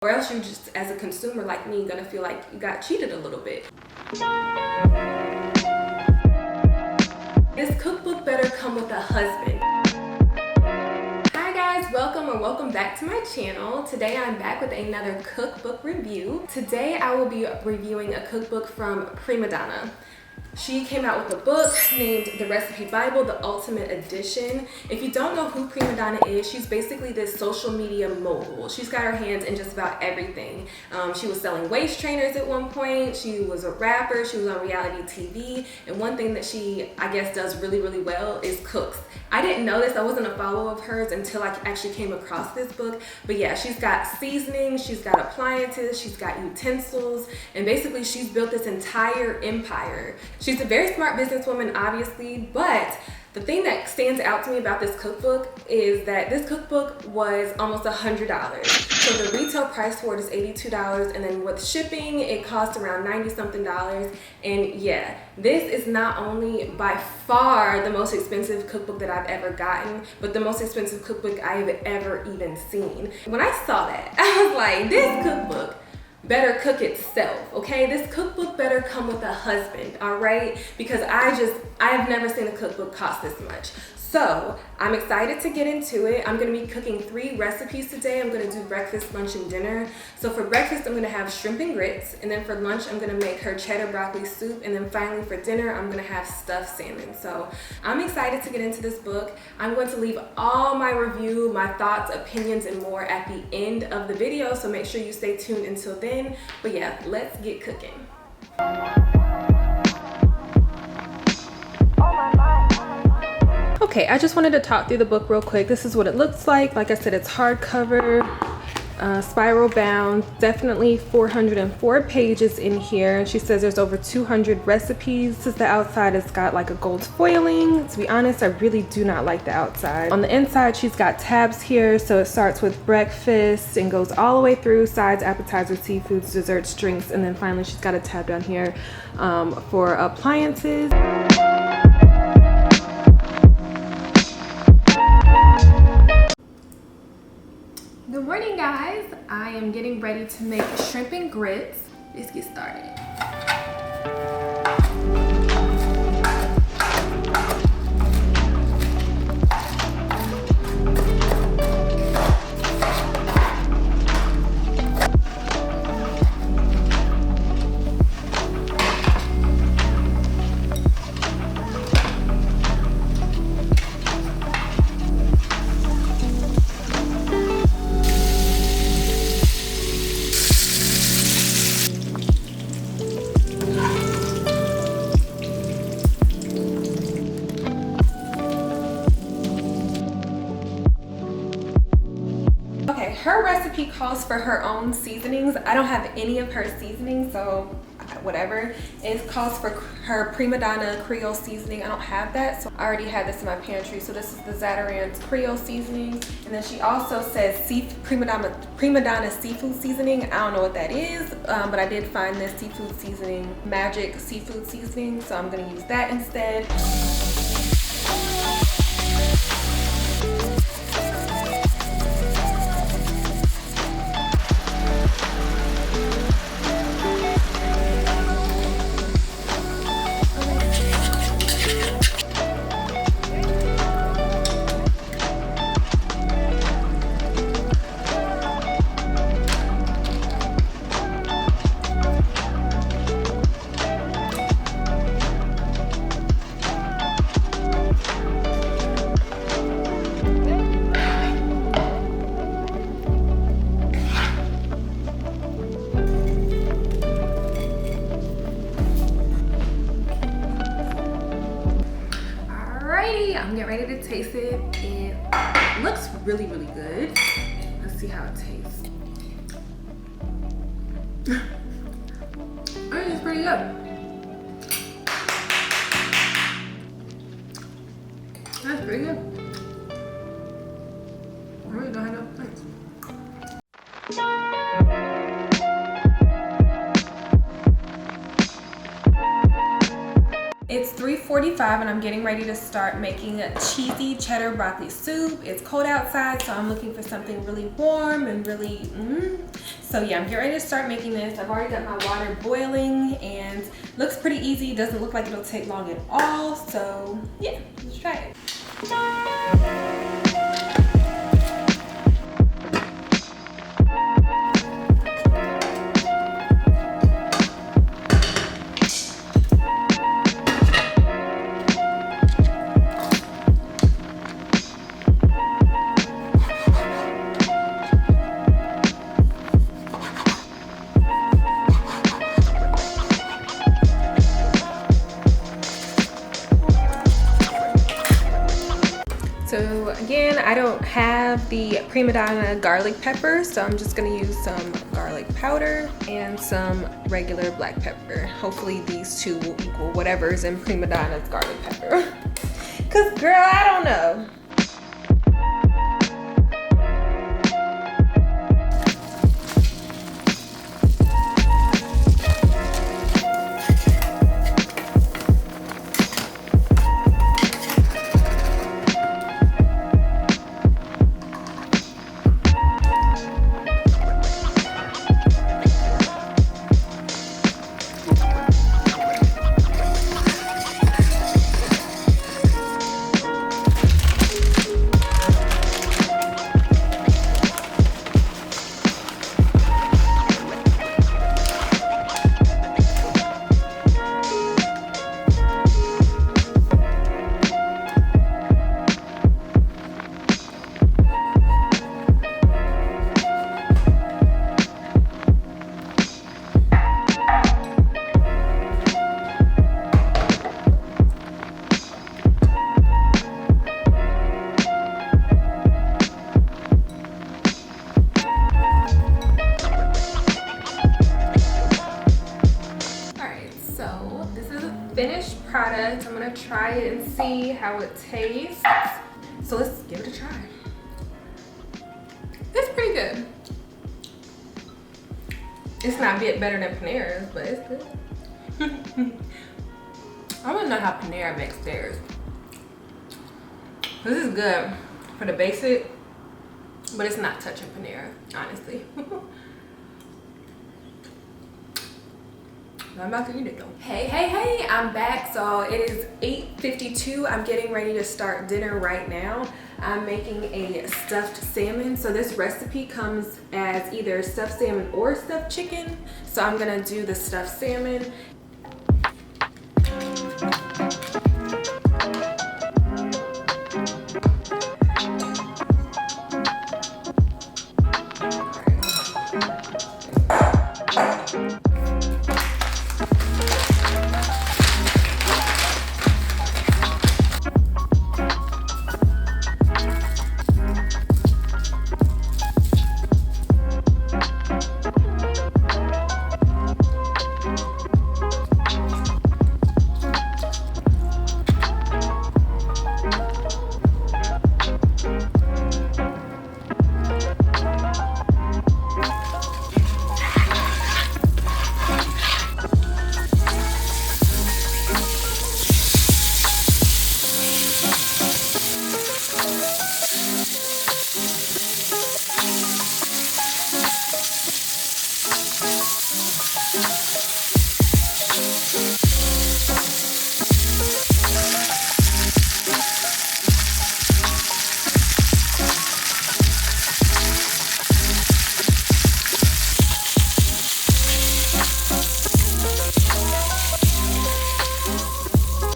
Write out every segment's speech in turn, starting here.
Or else you just, as a consumer like me, gonna feel like you got cheated a little bit. This cookbook better come with a husband. Hi guys, welcome back to my channel. Today I'm back with another cookbook review. Today I will be reviewing a cookbook from Premadonna. She came out with a book named The Recipe Bible, the Ultimate Edition. If you don't know who Premadonna is, she's basically this social media mogul. She's got her hands in just about everything. She was selling waist trainers at one point. She was a rapper. She was on reality TV. And one thing that she, I guess, does really, really well is cooks. I didn't know this. I wasn't a follower of hers until I actually came across this book. But yeah, she's got seasonings, she's got appliances, she's got utensils, and basically she's built this entire empire. She's a very smart businesswoman, obviously, but the thing that stands out to me about this cookbook is that this cookbook was almost $100. So the retail price for it is $82, and then with shipping, it cost around $90-something. And yeah, this is not only by far the most expensive cookbook that I've ever gotten, but the most expensive cookbook I've ever even seen. When I saw that, I was like, this cookbook better cook itself, okay? This cookbook better come with a husband, all right? Because I have never seen a cookbook cost this much. So I'm excited to get into it. I'm gonna be cooking 3 recipes today. I'm gonna do breakfast, lunch, and dinner. So for breakfast, I'm gonna have shrimp and grits. And then for lunch, I'm gonna make her cheddar broccoli soup. And then finally for dinner, I'm gonna have stuffed salmon. So I'm excited to get into this book. I'm going to leave all my review, my thoughts, opinions, and more at the end of the video. So make sure you stay tuned until then. But yeah, let's get cooking. Okay, I just wanted to talk through the book real quick. This is what it looks like. Like I said, it's hardcover, spiral bound, definitely 404 pages in here. She says there's over 200 recipes. This is the outside. It's got like a gold foiling. To be honest, I really do not like the outside. On the inside, she's got tabs here. So it starts with breakfast and goes all the way through sides, appetizers, seafoods, desserts, drinks, and then finally she's got a tab down here for appliances. Good morning, guys. I am getting ready to make shrimp and grits. Let's get started. Her recipe calls for her own seasonings. I don't have any of her seasonings, so whatever. It calls for her Premadonna Creole seasoning. I don't have that, so I already had this in my pantry. So this is the Zatarain's Creole seasoning. And then she also says Premadonna seafood seasoning. I don't know what that is, but I did find this seafood seasoning, magic seafood seasoning, so I'm gonna use that instead. I'm getting ready to taste it. It looks really, really good. Let's see how it tastes. I think it's pretty good. That's pretty good. I really don't have enough plates. It's 3:45 and I'm getting ready to start making a cheesy cheddar broccoli soup. It's cold outside, so I'm looking for something really warm and really So yeah, I'm getting ready to start making this. I've already got my water boiling and looks pretty easy. Doesn't look like it'll take long at all. So yeah, let's try it. So again, I don't have the Premadonna garlic pepper, so I'm just gonna use some garlic powder and some regular black pepper. Hopefully these two will equal whatever's in Premadonna's garlic pepper. Cause girl, I don't know. Finished product. I'm gonna try it and see how it tastes. So let's give it a try. It's pretty good. It's not a bit better than Panera's, but it's good. I wanna know how Panera makes theirs. This is good for the basic, but it's not touching Panera, honestly. I'm about to eat it though. Hey, I'm back. So it is 8:52. I'm getting ready to start dinner right now. I'm making a stuffed salmon. So this recipe comes as either stuffed salmon or stuffed chicken. So I'm gonna do the stuffed salmon.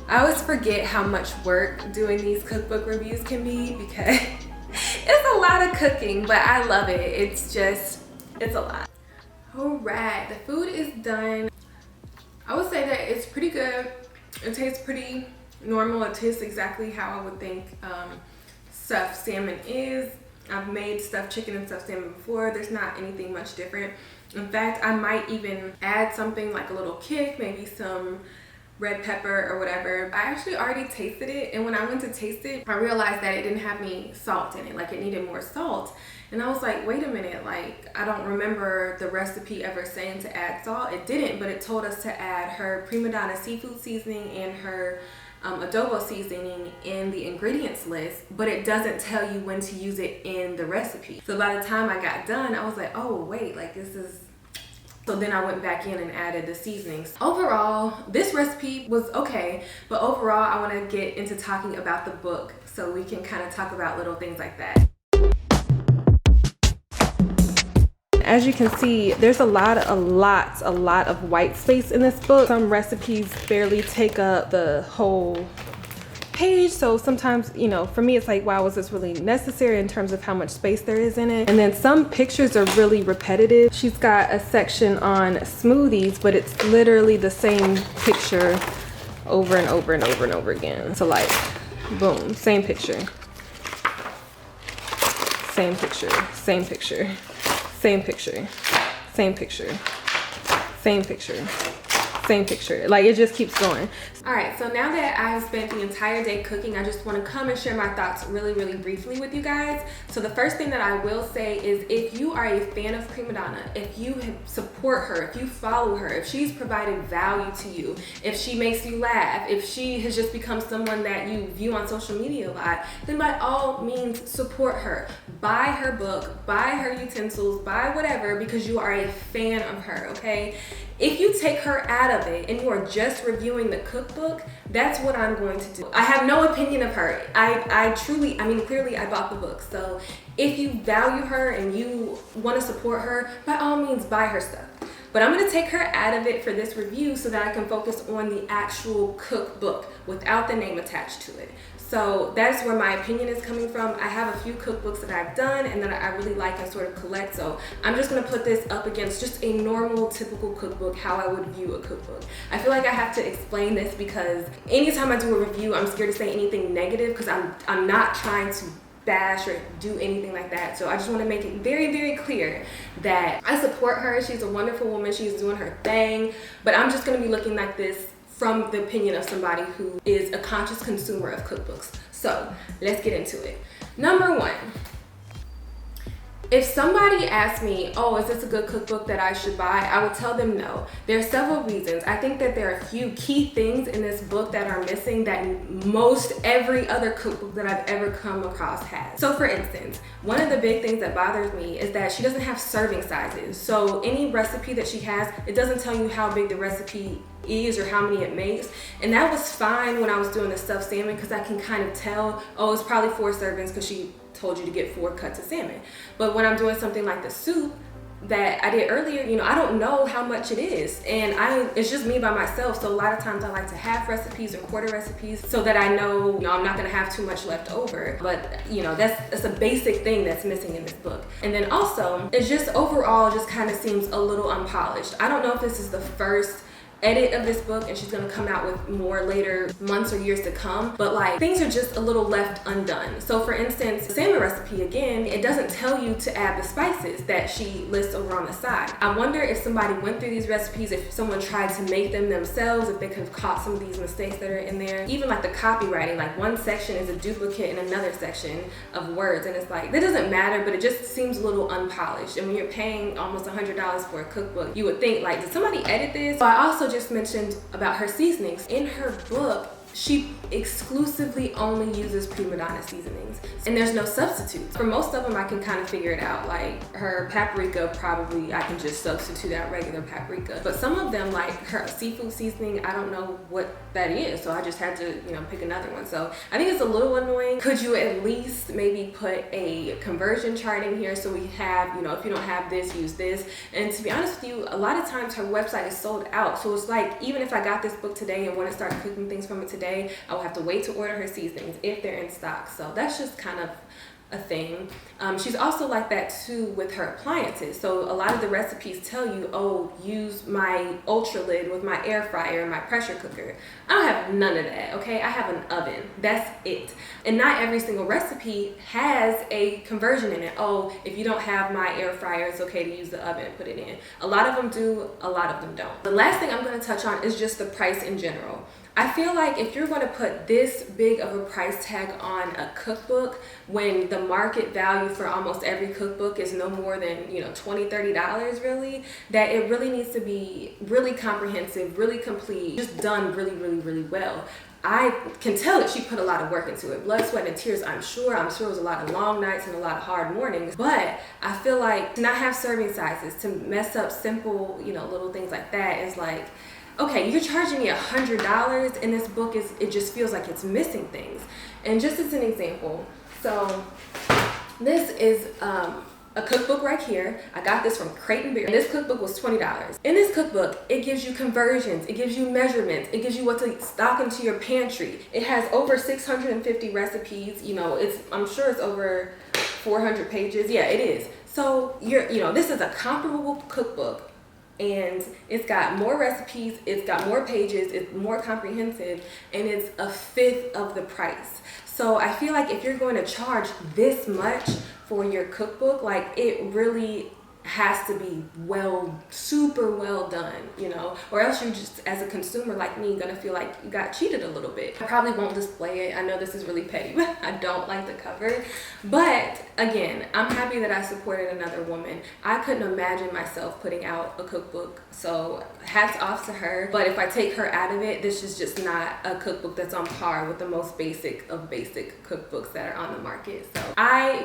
I always forget how much work doing these cookbook reviews can be because it's a lot of cooking, but I love it. It's a lot. All right, the food is done. I would say that it's pretty good. It tastes pretty normal. It tastes exactly how I would think stuffed salmon is. I've made stuffed chicken and stuffed salmon before. There's not anything much different. In fact, I might even add something like a little kick, maybe some red pepper or whatever. I actually already tasted it, and when I went to taste it, I realized that it didn't have any salt in it, like it needed more salt. And I was like, wait a minute, like I don't remember the recipe ever saying to add salt. It didn't, but it told us to add her Premadonna seafood seasoning and her adobo seasoning in the ingredients list, but it doesn't tell you when to use it in the recipe. So by the time I got done, I was like, oh wait, like this is... So then I went back in and added the seasonings. Overall, this recipe was okay, but overall I want to get into talking about the book so we can kind of talk about little things like that. As you can see, there's a lot of white space in this book. Some recipes barely take up the whole page, so sometimes, you know, for me it's like, wow, was this really necessary in terms of how much space there is in it? And then some pictures are really repetitive. She's got a section on smoothies, but it's literally the same picture over and over and over and over again. So like, boom, same picture, same picture, same picture, same picture, same picture, same picture, same picture. Like, it just keeps going. All right, so now that I've spent the entire day cooking, I just want to come and share my thoughts really briefly with you guys. So the first thing that I will say is, if you are a fan of Premadonna, if you support her, if you follow her, if she's provided value to you, if she makes you laugh, if she has just become someone that you view on social media a lot, then by all means support her. Buy her book, buy her utensils, buy whatever, because you are a fan of her, okay? If you take her out of it and you are just reviewing the cookbook, that's what I'm going to do. I have no opinion of her. I truly, I mean, clearly I bought the book. So if you value her and you want to support her, by all means buy her stuff. But I'm going to take her out of it for this review so that I can focus on the actual cookbook without the name attached to it. So that's where my opinion is coming from. I have a few cookbooks that I've done and that I really like and sort of collect. So I'm just gonna put this up against just a normal, typical cookbook, how I would view a cookbook. I feel like I have to explain this because anytime I do a review, I'm scared to say anything negative because I'm not trying to bash or do anything like that. So I just want to make it very clear that I support her. She's a wonderful woman. She's doing her thing. But I'm just going to be looking like this from the opinion of somebody who is a conscious consumer of cookbooks. So let's get into it. Number one, if somebody asks me, oh, is this a good cookbook that I should buy? I would tell them no. There are several reasons. I think that there are a few key things in this book that are missing that most every other cookbook that I've ever come across has. So for instance, one of the big things that bothers me is that she doesn't have serving sizes. So any recipe that she has, it doesn't tell you how big the recipe is or how many it makes. And that was fine when I was doing the stuffed salmon because I can kind of tell, oh, it's probably 4 servings because she told you to get 4 cuts of salmon. But when I'm doing something like the soup that I did earlier, you know, I don't know how much it is, and it's just me by myself. So a lot of times I like to have recipes or quarter recipes so that I know, you know, I'm not gonna have too much left over. But you know, that's a basic thing that's missing in this book. And then also, it just overall just kind of seems a little unpolished. I don't know if this is the first edit of this book and she's gonna come out with more later months or years to come, but like things are just a little left undone. So for instance, the salmon recipe, again, it doesn't tell you to add the spices that she lists over on the side. I wonder if somebody went through these recipes, if someone tried to make them themselves, if they could have caught some of these mistakes that are in there. Even like the copywriting, like one section is a duplicate in another section of words, and it's like, that doesn't matter, but it just seems a little unpolished. And when you're paying almost $100 for a cookbook, you would think like, did somebody edit this? So I also just mentioned about her seasonings. In her book, she exclusively only uses Premadonna seasonings, and there's no substitutes. For most of them, I can kind of figure it out. Like her paprika, probably I can just substitute out regular paprika. But some of them, like her seafood seasoning, I don't know what that is, so I just had to, you know, pick another one. So I think it's a little annoying. Could you at least maybe put a conversion chart in here so we have, you know, if you don't have this, use this. And to be honest with you, a lot of times her website is sold out. So it's like, even if I got this book today and want to start cooking things from it today, I will have to wait to order her seasonings if they're in stock. So that's just kind of a thing. She's also like that too with her appliances. So a lot of the recipes tell you, oh, use my ultra lid with my air fryer and my pressure cooker. I don't have none of that, okay? I have an oven. That's it. And not every single recipe has a conversion in it. Oh, if you don't have my air fryer, it's okay to use the oven and put it in. A lot of them do, a lot of them don't. The last thing I'm going to touch on is just the price in general. I feel like if you're going to put this big of a price tag on a cookbook when the market value for almost every cookbook is no more than, you know, $20-$30 really, that it really needs to be really comprehensive, really complete, just done really, really, really well. I can tell that she put a lot of work into it. Blood, sweat, and tears, I'm sure. I'm sure it was a lot of long nights and a lot of hard mornings. But I feel like to not have serving sizes, to mess up simple, you know, little things like that is like, okay, you're charging me $100 and this book it just feels like it's missing things. And just as an example, so this is a cookbook right here. I got this from Crate & Barrel. This cookbook was $20. In this cookbook, it gives you conversions, it gives you measurements, it gives you what to stock into your pantry. It has over 650 recipes. You know, I'm sure it's over 400 pages. Yeah, it is. So this is a comparable cookbook, and it's got more recipes, it's got more pages, it's more comprehensive, and it's a fifth of the price. So I feel like if you're going to charge this much for your cookbook, like, it really has to be super well done, you know, or else you just, as a consumer like me, gonna feel like you got cheated a little bit. I probably won't display it. I know this is really petty, but I don't like the cover. But again, I'm happy that I supported another woman. I couldn't imagine myself putting out a cookbook, so hats off to her. But if I take her out of it, this is just not a cookbook that's on par with the most basic of basic cookbooks that are on the market. So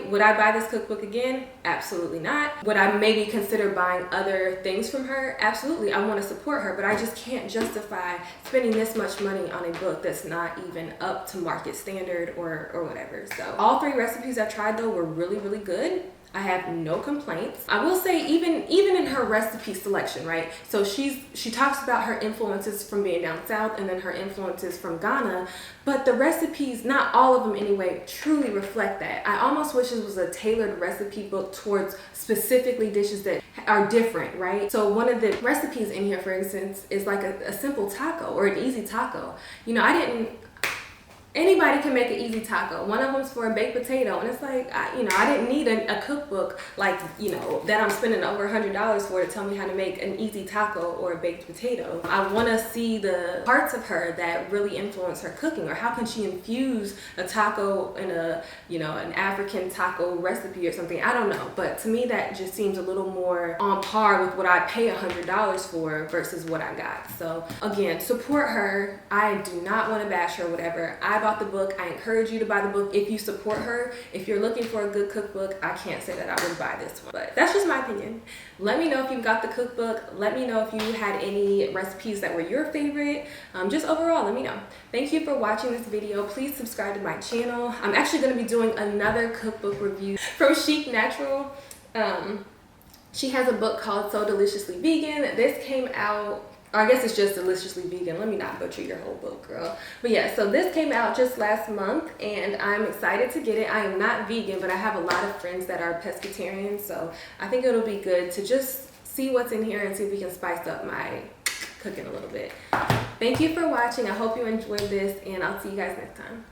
would I buy this cookbook again? Absolutely not. Would I maybe consider buying other things from her? Absolutely. I want to support her, but I just can't justify spending this much money on a book that's not even up to market standard or whatever. So all 3 recipes I tried though were really, really good. I have no complaints. I will say even in her recipe selection, right? So she talks about her influences from being down south and then her influences from Ghana, but the recipes, not all of them anyway, truly reflect that. I almost wish it was a tailored recipe book towards specifically dishes that are different, right? So one of the recipes in here, for instance, is like a simple taco or an easy taco. You know, anybody can make an easy taco. One of them's for a baked potato, and it's like, I didn't need a cookbook like, you know, that I'm spending over $100 for to tell me how to make an easy taco or a baked potato. I want to see the parts of her that really influence her cooking, or how can she infuse a taco in an African taco recipe or something. I don't know, but to me that just seems a little more on par with what I pay $100 for versus what I got. So again, support her. I do not want to bash her, whatever. I bought the book. I encourage you to buy the book if you support her. If you're looking for a good cookbook, I can't say that I would buy this one, but that's just my opinion. Let me know if you got the cookbook. Let me know if you had any recipes that were your favorite. Just overall, let me know. Thank you for watching this video. Please subscribe to my channel. I'm actually going to be doing another cookbook review from Chic Natural. She has a book called So Deliciously Vegan. This came out, or I guess it's just Deliciously Vegan. Let me not butcher your whole book, girl. But yeah, so this came out just last month and I'm excited to get it. I am not vegan, but I have a lot of friends that are pescatarians, so I think it'll be good to just see what's in here and see if we can spice up my cooking a little bit. Thank you for watching. I hope you enjoyed this, and I'll see you guys next time.